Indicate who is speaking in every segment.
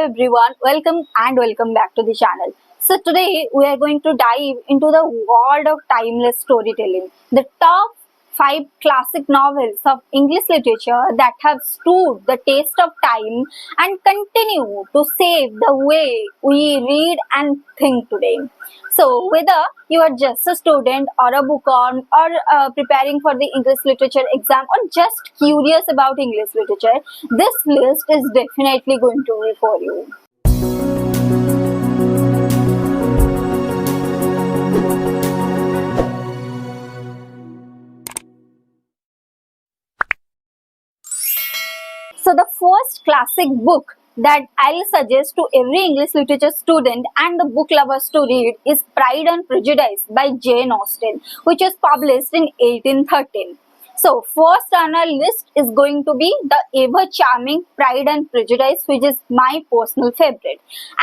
Speaker 1: everyone, welcome back to the channel. So today we are going to dive into the world of timeless storytelling, the top 5 classic novels of English literature that have stood the test of time and continue to shape the way we read and think today. So whether you are just a student or a bookworm or preparing for the English literature exam or just curious about English literature, this list is definitely going to be for you. So the first classic book that I'll suggest to every English literature student and the book lovers to read is Pride and Prejudice by Jane Austen, which was published in 1813. So first on our list is going to be the ever charming Pride and Prejudice, which is my personal favorite.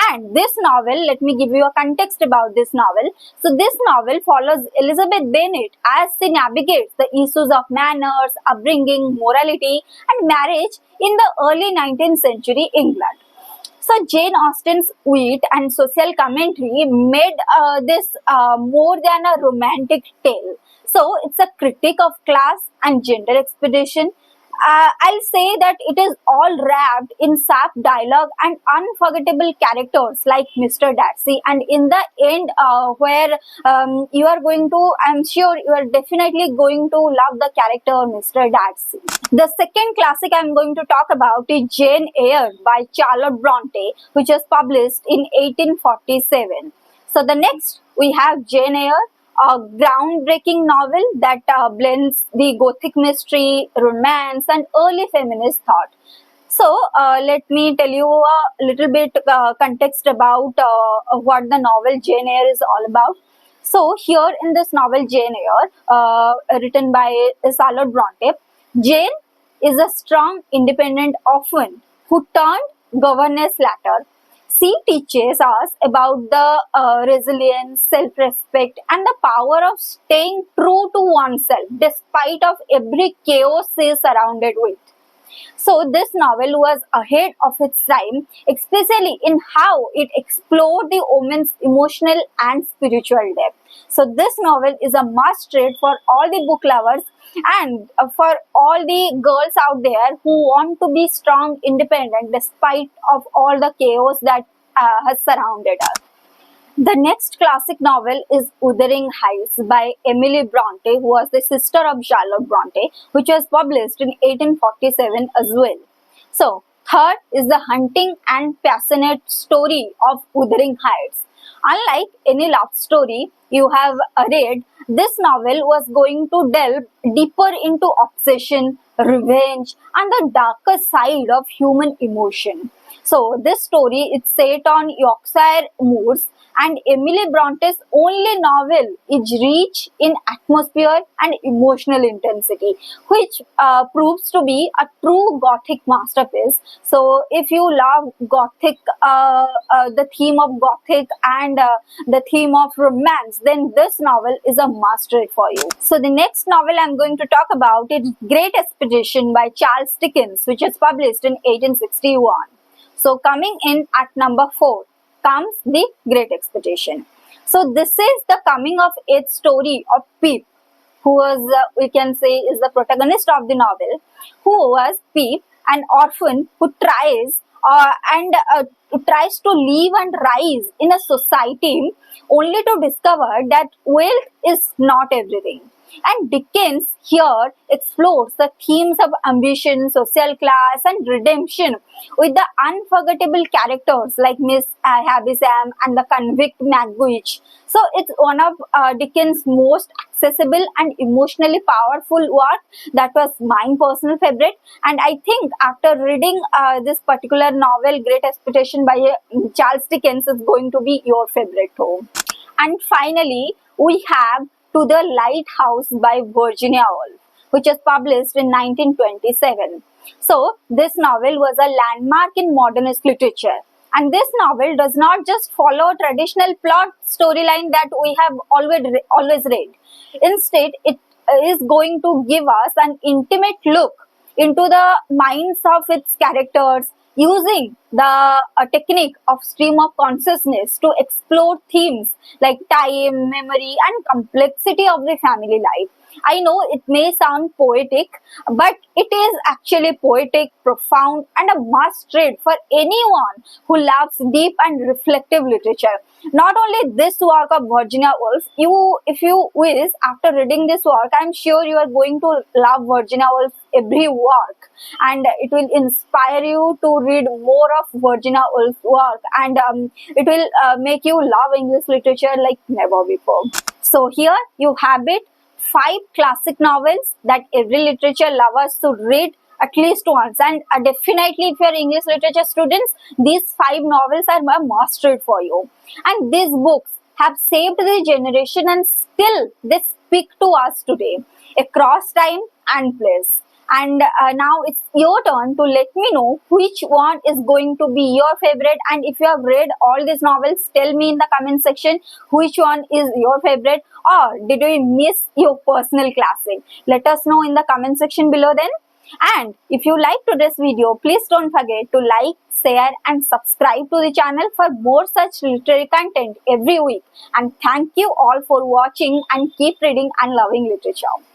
Speaker 1: And this novel, let me give you a context about this novel. So this novel follows Elizabeth Bennet as she navigates the issues of manners, upbringing, morality and marriage in the early 19th century England. So Jane Austen's wit and social commentary made this more than a romantic tale. So it's a critique of class and gender expectation. I'll say that it is all wrapped in sharp dialogue and unforgettable characters like Mr. Darcy, and in the end where you are going to, I'm sure you are definitely going to love the character Mr. Darcy. The second classic I'm going to talk about is Jane Eyre by Charlotte Brontë, which was published in 1847. So the next we have Jane Eyre, a groundbreaking novel that blends the Gothic mystery, romance and early feminist thought. So let me tell you a little bit context about what the novel Jane Eyre is all about. So here in this novel Jane Eyre, written by Charlotte Brontë, Jane is a strong, independent orphan who turned governess later. She teaches us about the resilience, self-respect and the power of staying true to oneself despite of every chaos she is surrounded with. So this novel was ahead of its time, especially in how it explored the woman's emotional and spiritual depth. So this novel is a must read for all the book lovers and for all the girls out there who want to be strong, independent despite of all the chaos that has surrounded us. The next classic novel is Wuthering by Emily Brontë, who was the sister of Charlotte Brontë, which was published in 1847 as well. So, third is the haunting and passionate story of Wuthering Heights. Unlike any love story you have read, this novel was going to delve deeper into obsession, revenge, and the darker side of human emotion. So, this story is set on Yorkshire moors, and Emily Bronte's only novel is rich in atmosphere and emotional intensity, which proves to be a true Gothic masterpiece. So, if you love Gothic, the theme of Gothic and the theme of romance, then this novel is a must read for you. So, the next novel I'm going to talk about is Great Expedition by Charles Dickens, which is published in 1861. So, coming in at number 4 comes The Great Expedition. So, this is the coming of age story of Pip, who was, we can say, is the protagonist of the novel, who was Pip, an orphan who tries to live and rise in a society only to discover that wealth is not everything. And Dickens here explores the themes of ambition, social class and redemption with the unforgettable characters like Miss Havisham and the convict Magwitch. So it's one of Dickens' most accessible and emotionally powerful work. That was my personal favorite, and I think after reading this particular novel, Great Expectation by Charles Dickens is going to be your favorite too. And finally, we have To the Lighthouse by Virginia Woolf, which was published in 1927. So, this novel was a landmark in modernist literature. And this novel does not just follow a traditional plot storyline that we have always read. Instead, it is going to give us an intimate look into the minds of its characters, using the technique of stream of consciousness to explore themes like time, memory, and complexity of the family life. I know it may sound poetic, but it is actually poetic, profound, and a must read for anyone who loves deep and reflective literature. Not only this work of Virginia Woolf, if you wish, after reading this work, I'm sure you are going to love Virginia Woolf every work, and it will inspire you to read more of Virginia Woolf's work, and it will make you love English literature like never before. So here you have it, 5 classic novels that every literature lover should read at least once, and definitely if you are English literature students, these 5 novels are a must read for you. And these books have saved the generation, and still they speak to us today across time and place. And now it's your turn to let me know which one is going to be your favorite, and if you have read all these novels, tell me in the comment section which one is your favorite, or did you miss your personal classic. Let us know in the comment section below then. And if you like today's video, please don't forget to like, share and subscribe to the channel for more such literary content every week. And thank you all for watching, and keep reading and loving literature.